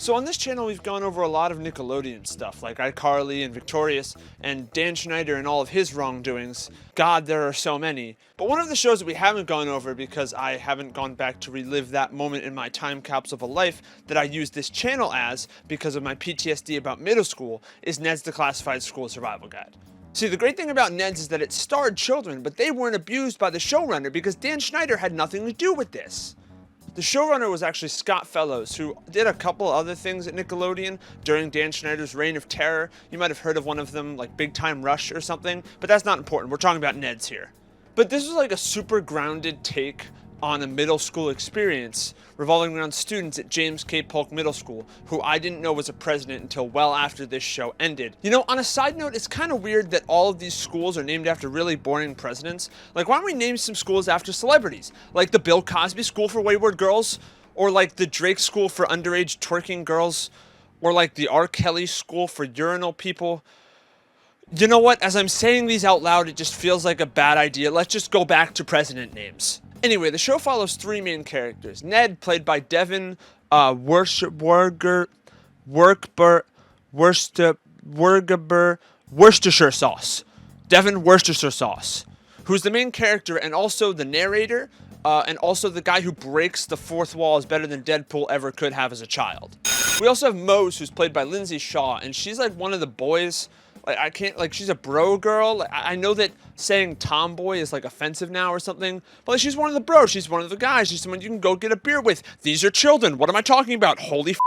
So on this channel, we've gone over a lot of Nickelodeon stuff, like iCarly and Victorious, and Dan Schneider and all of his wrongdoings. God, there are so many. But one of the shows that we haven't gone over, because I haven't gone back to relive that moment in my time capsule of a life that I used this channel as because of my PTSD about middle school, is Ned's Declassified School Survival Guide. See, the great thing about Ned's is that it starred children, but they weren't abused by the showrunner because Dan Schneider had nothing to do with this. The showrunner was actually Scott Fellows, who did a couple other things at Nickelodeon during Dan Schneider's reign of terror. You might have heard of one of them, like Big Time Rush or something, but that's not important. We're talking about Ned's here. But this was like a super grounded take on a middle school experience revolving around students at James K. Polk Middle School, who I didn't know was a president until well after this show ended. You know, on a side note, it's kind of weird that all of these schools are named after really boring presidents. Like, why don't we name some schools after celebrities? Like the Bill Cosby School for Wayward Girls, or like the Drake School for underage twerking girls, or like the R. Kelly School for urinal people. You know what? As I'm saying these out loud, it just feels like a bad idea. Let's just go back to president names. Anyway, the show follows three main characters. Ned, played by Devin Worcestershire Sauce. Devin Worcestershire Sauce, who's the main character and also the narrator, and also the guy who breaks the fourth wall is better than Deadpool ever could have as a child. We also have Mose, who's played by Lindsay Shaw, and she's like one of the boys. She's a bro girl. I know that saying tomboy is like offensive now or something, but like, she's one of the bros. She's one of the guys. She's someone you can go get a beer with. These are children. What am I talking about? Holy f***.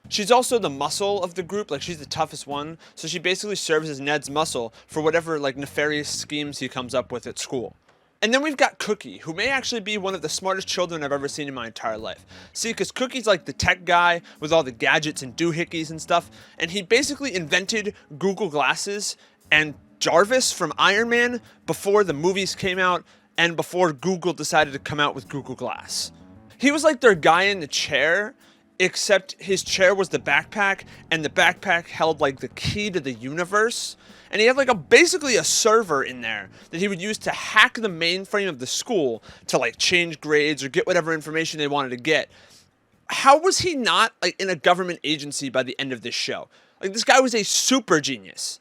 She's also the muscle of the group. Like, she's the toughest one. So she basically serves as Ned's muscle for whatever like nefarious schemes he comes up with at school. And then we've got Cookie, who may actually be one of the smartest children I've ever seen in my entire life. See, because Cookie's like the tech guy with all the gadgets and doohickeys and stuff, and he basically invented Google Glasses and Jarvis from Iron Man before the movies came out and before Google decided to come out with Google Glass. He was like their guy in the chair, except his chair was the backpack, and the backpack held like the key to the universe. And he had like basically a server in there that he would use to hack the mainframe of the school to like change grades or get whatever information they wanted to get. How was he not like in a government agency by the end of this show? Like, this guy was a super genius.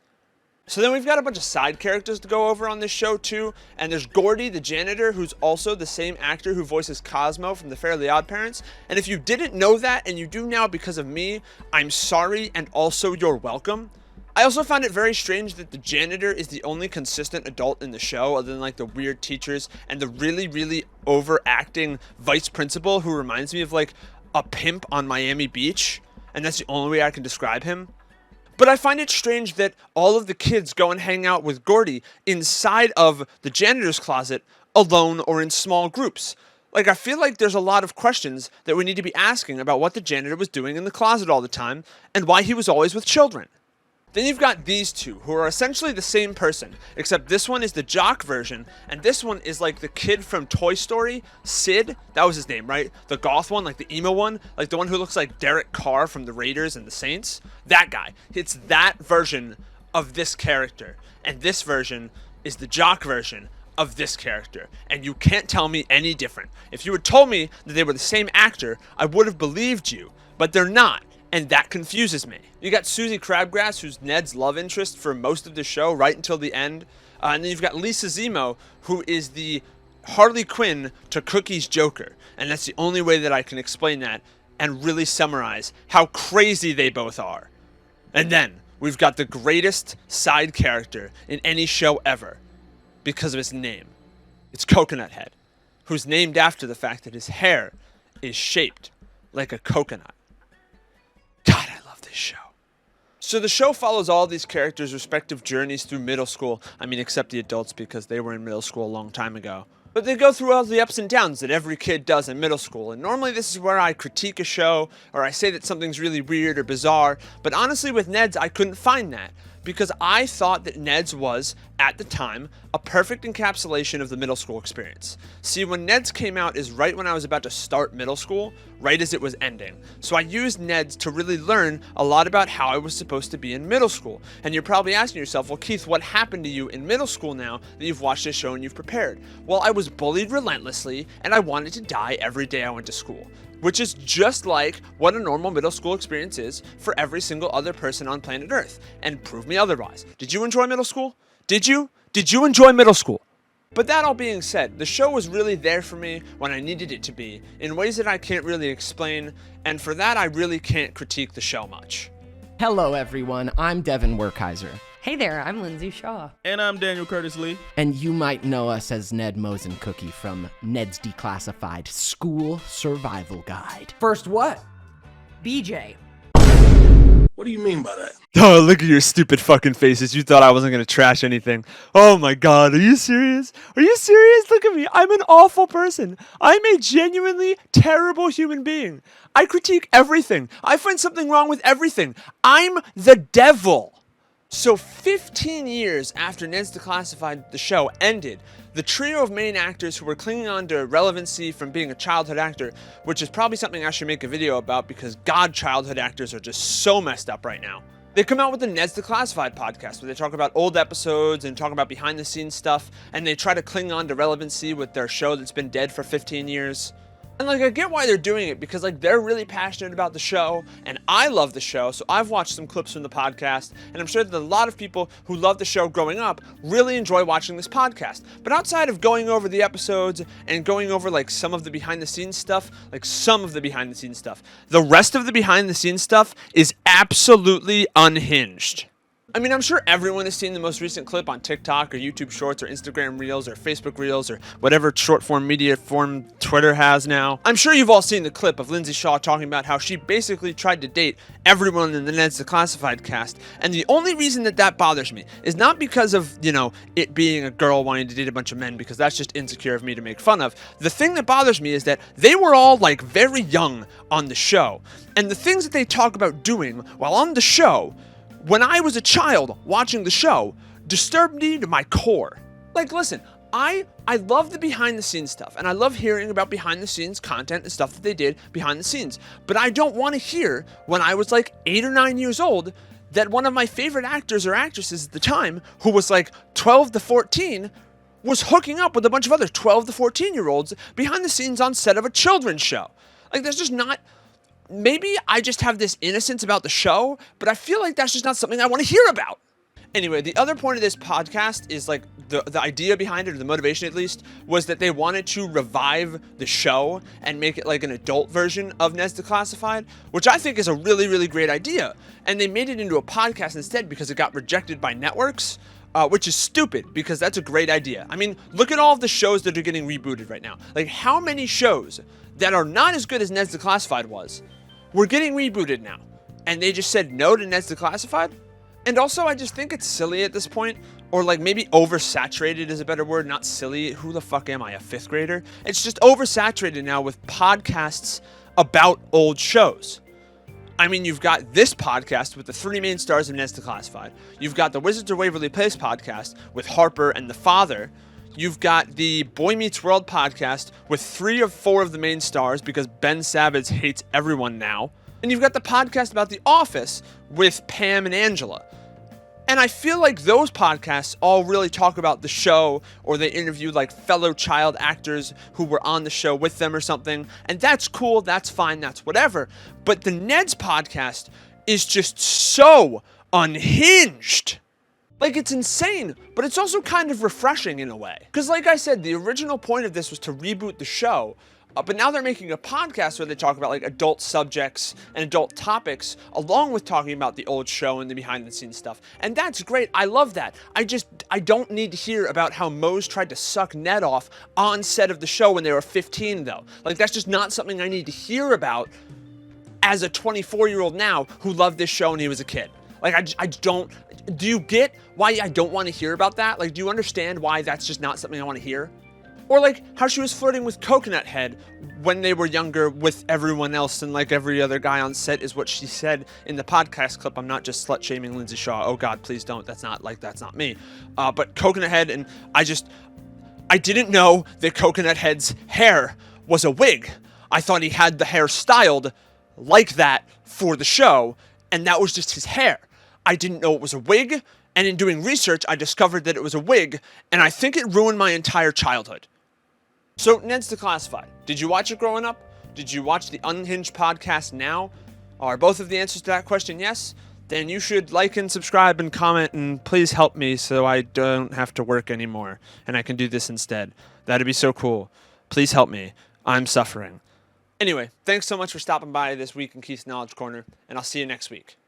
So then we've got a bunch of side characters to go over on this show too. And there's Gordy, the janitor, who's also the same actor who voices Cosmo from the Fairly OddParents. And if you didn't know that and you do now because of me, I'm sorry, and also you're welcome. I also found it very strange that the janitor is the only consistent adult in the show, other than like the weird teachers and the really, really overacting vice principal who reminds me of like a pimp on Miami Beach. And that's the only way I can describe him. But I find it strange that all of the kids go and hang out with Gordy inside of the janitor's closet alone or in small groups. Like, I feel like there's a lot of questions that we need to be asking about what the janitor was doing in the closet all the time and why he was always with children. Then you've got these two, who are essentially the same person, except this one is the jock version, and this one is like the kid from Toy Story, Sid, that was his name, right? The goth one, like the emo one, like the one who looks like Derek Carr from the Raiders and the Saints. That guy. It's that version of this character, and this version is the jock version of this character, and you can't tell me any different. If you had told me that they were the same actor, I would have believed you, but they're not. And that confuses me. You got Susie Crabgrass, who's Ned's love interest for most of the show, right until the end. And then you've got Lisa Zemo, who is the Harley Quinn to Cookie's Joker. And that's the only way that I can explain that and really summarize how crazy they both are. And then we've got the greatest side character in any show ever because of his name. It's Coconut Head, who's named after the fact that his hair is shaped like a coconut. God, I love this show. So the show follows all these characters' respective journeys through middle school. I mean, except the adults, because they were in middle school a long time ago. But they go through all the ups and downs that every kid does in middle school. And normally this is where I critique a show, or I say that something's really weird or bizarre. But honestly, with Ned's, I couldn't find that. Because I thought that Ned's was, at the time, a perfect encapsulation of the middle school experience. See, when Ned's came out is right when I was about to start middle school, right as it was ending. So I used Ned's to really learn a lot about how I was supposed to be in middle school. And you're probably asking yourself, well, Keith, what happened to you in middle school now that you've watched this show and you've prepared? Well, I was bullied relentlessly, and I wanted to die every day I went to school. which is just like what a normal middle school experience is for every single other person on planet Earth. And prove me otherwise. Did you enjoy middle school? Did you? Did you enjoy middle school? But that all being said, the show was really there for me when I needed it to be, in ways that I can't really explain, and for that I really can't critique the show much. Hello everyone, I'm Devin Werkheiser. Hey there, I'm Lindsay Shaw. And I'm Daniel Curtis Lee. And you might know us as Ned Mosen-Cookie from Ned's Declassified School Survival Guide. First what? BJ. What do you mean by that? Oh, look at your stupid fucking faces. You thought I wasn't going to trash anything. Oh my god, are you serious? Are you serious? Look at me. I'm an awful person. I'm a genuinely terrible human being. I critique everything. I find something wrong with everything. I'm the devil. So 15 years after Ned's Declassified, the show, ended, the trio of main actors who were clinging on to relevancy from being a childhood actor, which is probably something I should make a video about because god, childhood actors are just so messed up right now. They come out with the Ned's Declassified podcast where they talk about old episodes and talk about behind the scenes stuff, and they try to cling on to relevancy with their show that's been dead for 15 years. And like, I get why they're doing it because like they're really passionate about the show and I love the show. So I've watched some clips from the podcast and I'm sure that a lot of people who love the show growing up really enjoy watching this podcast. But outside of going over the episodes and going over like some of the behind the scenes stuff, the rest of the behind the scenes stuff is absolutely unhinged. I mean, I'm sure everyone has seen the most recent clip on TikTok or YouTube Shorts or Instagram Reels or Facebook Reels or whatever short form media form Twitter has now. I'm sure you've all seen the clip of Lindsay Shaw talking about how she basically tried to date everyone in the Ned's Declassified cast. And the only reason that bothers me is not because of, you know, it being a girl wanting to date a bunch of men, because that's just insecure of me to make fun of. The thing that bothers me is that they were all like very young on the show. And the things that they talk about doing while on the show when I was a child watching the show disturbed me to my core. Like, listen, I love the behind the scenes stuff and I love hearing about behind the scenes content and stuff that they did behind the scenes. But I don't want to hear when I was like 8 or 9 years old that one of my favorite actors or actresses at the time, who was like 12 to 14, was hooking up with a bunch of other 12 to 14-year-olds behind the scenes on set of a children's show. Like, that's just not... Maybe I just have this innocence about the show, but I feel like that's just not something I want to hear about. Anyway, the other point of this podcast is like the idea behind it, or the motivation at least, was that they wanted to revive the show and make it like an adult version of Ned's Declassified, which I think is a really, really great idea. And they made it into a podcast instead because it got rejected by networks, which is stupid because that's a great idea. I mean, look at all of the shows that are getting rebooted right now. Like, how many shows that are not as good as Ned's Declassified was, we're getting rebooted now, and they just said no to Ned's Declassified? And also, I just think it's silly at this point, or like maybe oversaturated is a better word, not silly. Who the fuck am I, a 5th grader? It's just oversaturated now with podcasts about old shows. I mean, you've got this podcast with the 3 main stars of Ned's Declassified. You've got the Wizards of Waverly Place podcast with Harper and the father. You've got the Boy Meets World podcast with 3 of 4 of the main stars because Ben Savage hates everyone now. And you've got the podcast about The Office with Pam and Angela. And I feel like those podcasts all really talk about the show, or they interview like fellow child actors who were on the show with them or something. And that's cool, that's fine, that's whatever. But the Ned's podcast is just so unhinged. Like, it's insane, but it's also kind of refreshing in a way. Because like I said, the original point of this was to reboot the show, but now they're making a podcast where they talk about like adult subjects and adult topics, along with talking about the old show and the behind the scenes stuff. And that's great, I love that. I don't need to hear about how Mose tried to suck Ned off on set of the show when they were 15 though. Like, that's just not something I need to hear about as a 24-year-old now who loved this show when he was a kid. Like, I don't... Do you get why I don't want to hear about that? Like, do you understand why that's just not something I want to hear? Or like how she was flirting with Coconut Head when they were younger with everyone else and like every other guy on set, is what she said in the podcast clip. I'm not just slut shaming Lindsay Shaw. Oh God, please don't. That's not me. But Coconut Head, and I didn't know that Coconut Head's hair was a wig. I thought he had the hair styled like that for the show, and that was just his hair. I didn't know it was a wig, and in doing research, I discovered that it was a wig, and I think it ruined my entire childhood. So, Ned's Declassified. Did you watch it growing up? Did you watch the Unhinged podcast now? Are both of the answers to that question yes? Then you should like and subscribe and comment and please help me so I don't have to work anymore and I can do this instead. That'd be so cool. Please help me. I'm suffering. Anyway, thanks so much for stopping by this week in Keith's Knowledge Corner, and I'll see you next week.